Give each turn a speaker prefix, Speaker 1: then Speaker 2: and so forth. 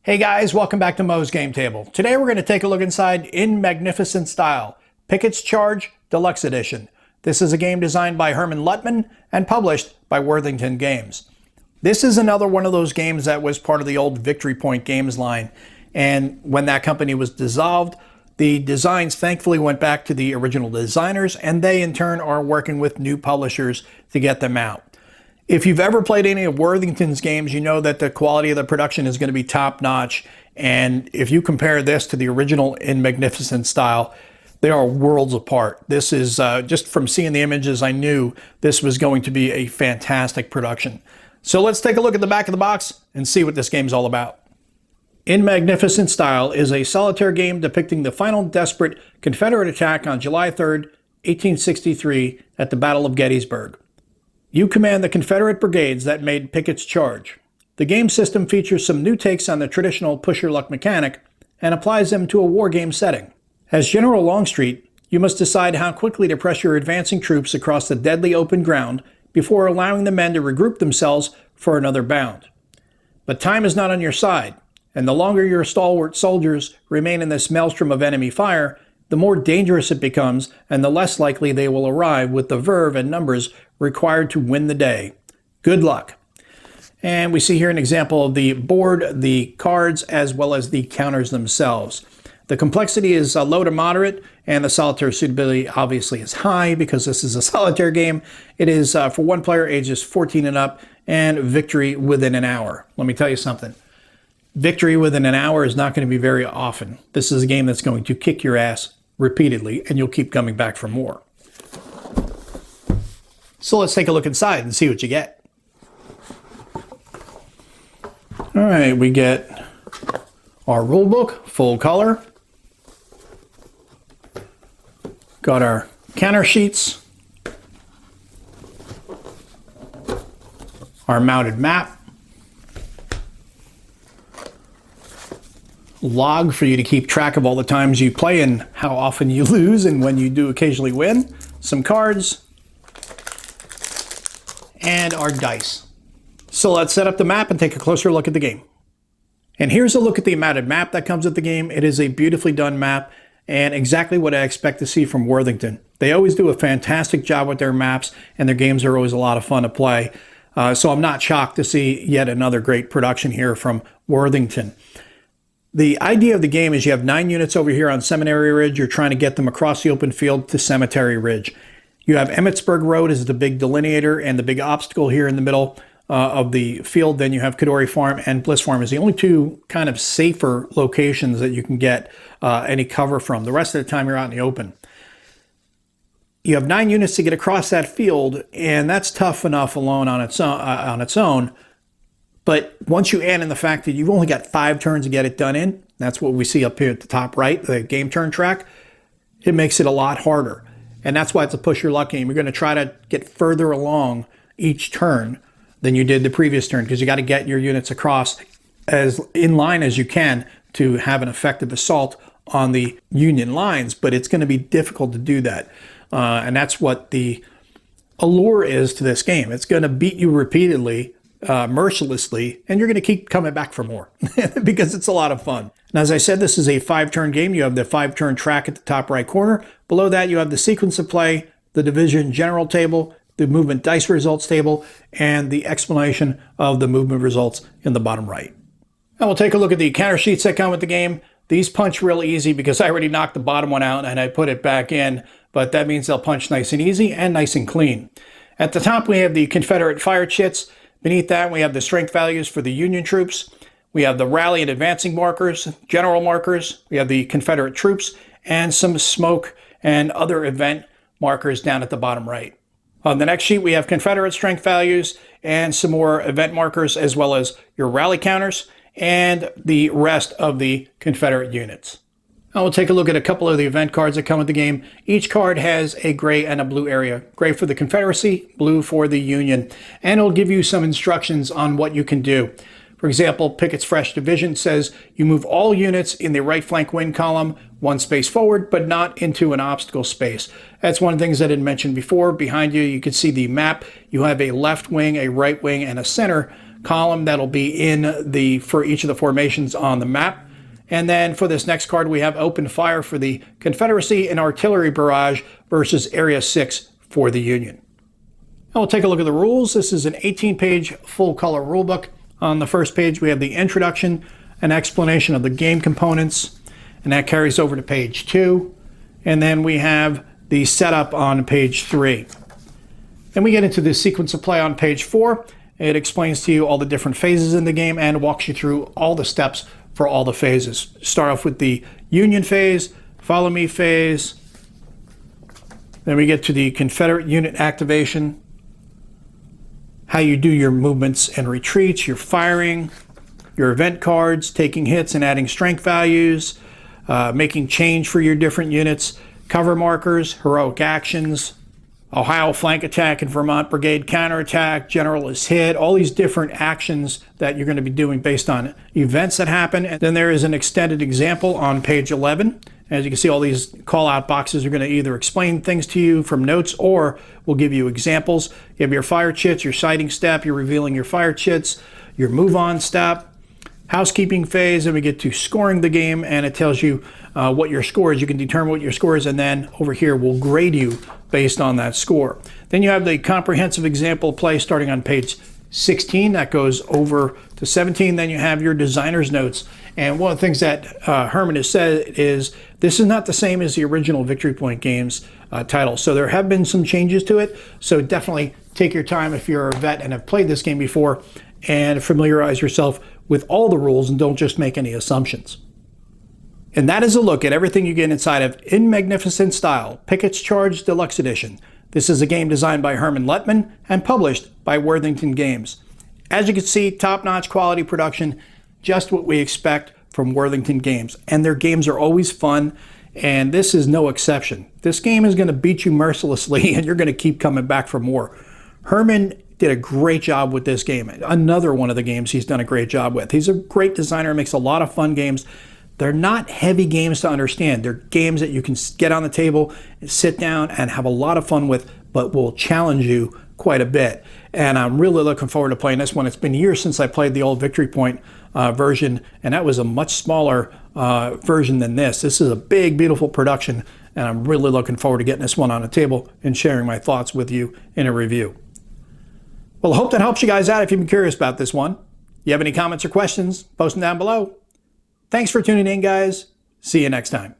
Speaker 1: Hey guys, welcome back to Mo's Game Table. Today we're going to take a look inside In Magnificent Style, Pickett's Charge Deluxe Edition. This is a game designed by Herman Luttman and published by Worthington Games. This is another one of those games that was part of the old Victory Point Games line, and when that company was dissolved, the designs thankfully went back to the original designers, and they in turn are working with new publishers to get them out. If you've ever played any of Worthington's games, you know that the quality of the production is going to be top-notch. And if you compare this to the original In Magnificent Style, they are worlds apart. This is, just from seeing the images, I knew this was going to be a fantastic production. So let's take a look at the back of the box and see what this game's all about. In Magnificent Style is a solitaire game depicting the final desperate Confederate attack on July 3rd, 1863 at the Battle of Gettysburg. You command the Confederate brigades that made Pickett's Charge. The game system features some new takes on the traditional push-your-luck mechanic and applies them to a war game setting. As General Longstreet, you must decide how quickly to press your advancing troops across the deadly open ground before allowing the men to regroup themselves for another bound. But time is not on your side, and the longer your stalwart soldiers remain in this maelstrom of enemy fire, the more dangerous it becomes and the less likely they will arrive with the verve and numbers required to win the day. Good luck. And we see here an example of the board, the cards, as well as the counters themselves. The complexity is low to moderate, and the solitaire suitability obviously is high because this is a solitaire game. It is for one player ages 14 and up, and victory within an hour. Let me tell you something. Victory within an hour is not going to be very often. This is a game that's going to kick your ass repeatedly, and you'll keep coming back for more. So let's take a look inside and see what you get. All right, we get our rule book, full color. Got our counter sheets. Our mounted map. Log for you to keep track of all the times you play and how often you lose and when you do occasionally win. Some cards. And our dice. So let's set up the map and take a closer look at the game. And here's a look at the mounted map that comes with the game. It is a beautifully done map and exactly what I expect to see from Worthington. They always do a fantastic job with their maps, and their games are always a lot of fun to play. So I'm not shocked to see yet another great production here from Worthington. The idea of the game is you have 9 units over here on Seminary Ridge. You're trying to get them across the open field to Cemetery Ridge. You have Emmitsburg Road as the big delineator and the big obstacle here in the middle of the field. Then you have Kadori Farm and Bliss Farm as the only two kind of safer locations that you can get any cover from. The rest of the time you're out in the open. You have 9 units to get across that field, and that's tough enough alone on its own. But once you add in the fact that you've only got 5 turns to get it done in, that's what we see up here at the top right, the game turn track, it makes it a lot harder. And that's why it's a push your luck game. You're going to try to get further along each turn than you did the previous turn because you got to get your units across as in line as you can to have an effective assault on the Union lines, but it's going to be difficult to do that. And that's what the allure is to this game. It's going to beat you repeatedly, mercilessly, and you're going to keep coming back for more because it's a lot of fun. And as I said, this is a 5-turn game. You have the 5-turn track at the top right corner. Below that, you have the sequence of play, the division general table, the movement dice results table, and the explanation of the movement results in the bottom right. Now we'll take a look at the counter sheets that come with the game. These punch real easy because I already knocked the bottom one out and I put it back in, but that means they'll punch nice and easy and nice and clean. At the top, we have the Confederate fire chits. Beneath that, we have the strength values for the Union troops. We have the rally and advancing markers, general markers. We have the Confederate troops and some smoke and other event markers down at the bottom right. On the next sheet, we have Confederate strength values and some more event markers, as well as your rally counters and the rest of the Confederate units. Now we'll take a look at a couple of the event cards that come with the game. Each card has a gray and a blue area. Gray for the Confederacy, blue for the Union. And it'll give you some instructions on what you can do. For example, Pickett's Fresh Division says you move all units in the right flank wing column 1 space forward, but not into an obstacle space. That's one of the things I didn't mention before. Behind you, you can see the map. You have a left wing, a right wing, and a center column that'll be in for each of the formations on the map. And then for this next card, we have open fire for the Confederacy and artillery barrage versus Area 6 for the Union. Now we'll take a look at the rules. This is an 18-page full-color rulebook. On the first page, we have the introduction, an explanation of the game components, and that carries over to page 2. And then we have the setup on page 3. Then we get into the sequence of play on page 4. It explains to you all the different phases in the game and walks you through all the steps for all the phases. Start off with the Union phase, Follow Me phase. Then we get to the Confederate unit activation, how you do your movements and retreats, your firing, your event cards, taking hits and adding strength values, making change for your different units, cover markers, heroic actions, Ohio flank attack and Vermont brigade counterattack, general is hit, all these different actions that you're going to be doing based on events that happen. And then there is an extended example on page 11. As you can see, all these call-out boxes are going to either explain things to you from notes or will give you examples. You have your fire chits, your sighting step, you're revealing your fire chits, your move-on step, housekeeping phase, and we get to scoring the game, and it tells you what your score is. You can determine what your score is, and then over here we'll grade you based on that score. Then you have the comprehensive example play starting on page 16. That goes over to 17. Then you have your designer's notes. And one of the things that Herman has said is this is not the same as the original Victory Point Games title. So there have been some changes to it. So definitely take your time if you're a vet and have played this game before and familiarize yourself with all the rules and don't just make any assumptions. And that is a look at everything you get inside of In Magnificent Style, Pickett's Charge Deluxe Edition. This is a game designed by Herman Lettman and published by Worthington Games. As you can see, top-notch quality production, just what we expect from Worthington Games. And their games are always fun, and this is no exception. This game is going to beat you mercilessly, and you're going to keep coming back for more. Herman did a great job with this game. Another one of the games he's done a great job with. He's a great designer, makes a lot of fun games. They're not heavy games to understand. They're games that you can get on the table, sit down, and have a lot of fun with, but will challenge you quite a bit. And I'm really looking forward to playing this one. It's been years since I played the old Victory Point version, and that was a much smaller version than this. This is a big, beautiful production, and I'm really looking forward to getting this one on the table and sharing my thoughts with you in a review. Well, I hope that helps you guys out if you've been curious about this one. You have any comments or questions, post them down below. Thanks for tuning in, guys. See you next time.